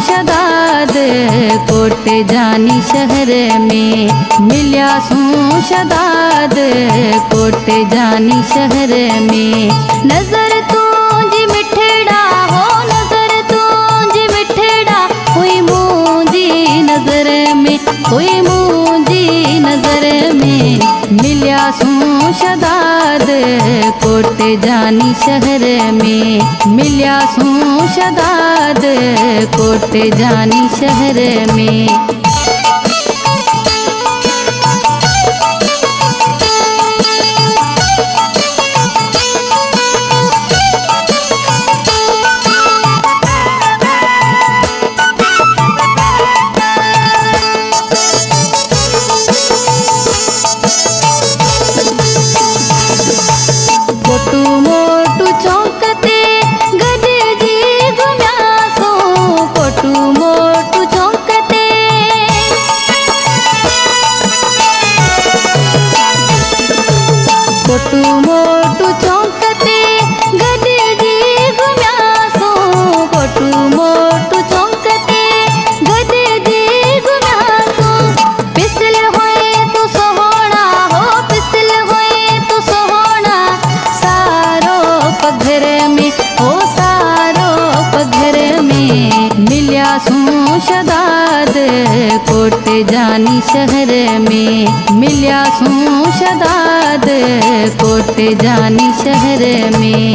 शदाद कोट जानी शहर में, मिलिया सूं शदाद कोट जानी शहर में। नजर तूंजी मिठड़ा हो, नजर तूंजी मिठड़ा हुई मुंजी नजर में, हुई मुंजी नजर में। मिलिया सूं शदाद कोट जानी शहर में, मिलिया सूं शदाद कोट जानी शहर में। कोटू मोटू चौंकते गॾिजी घुमियासूं, कोटू मोटू चौंकते गॾिजी घुमियासूं। पिसल हुए तू सोहणा हो, पिसल हुए तू सोहणा सारो पघर में, हो सारो पघर में। मिलियासूं शदाद कोट जानी शहर में, मिलियासूं शदाद कोट जानी शहर में।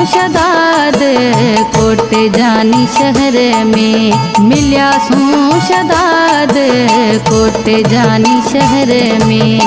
शदाद कोट जानी शहर में, मिलियासूं शदाद कोट जानी शहर में।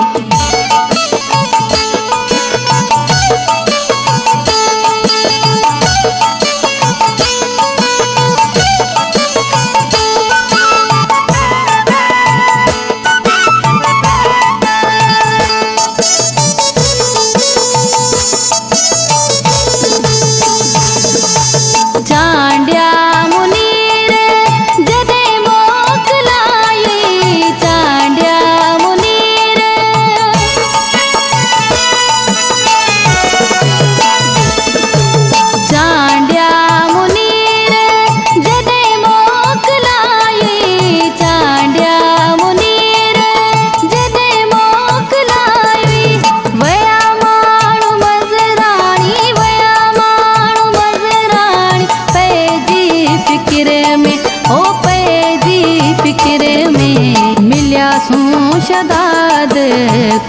शदाद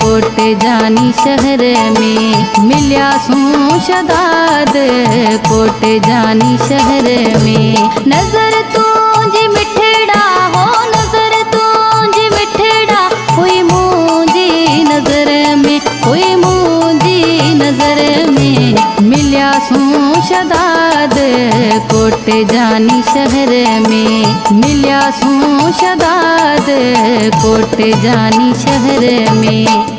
कोट जानी शहर में, मिलियासूं शदाद कोट जानी शहर में। नजर तूंजी मिठड़ा हो, नजर तूंजी मिठड़ा हुई मुंजी नजर में, हुई मुंजी नजर में। मिलियासूं शदाद कोट जानी शहर में, मिलियासूं शदाद कोट जानी शहर में।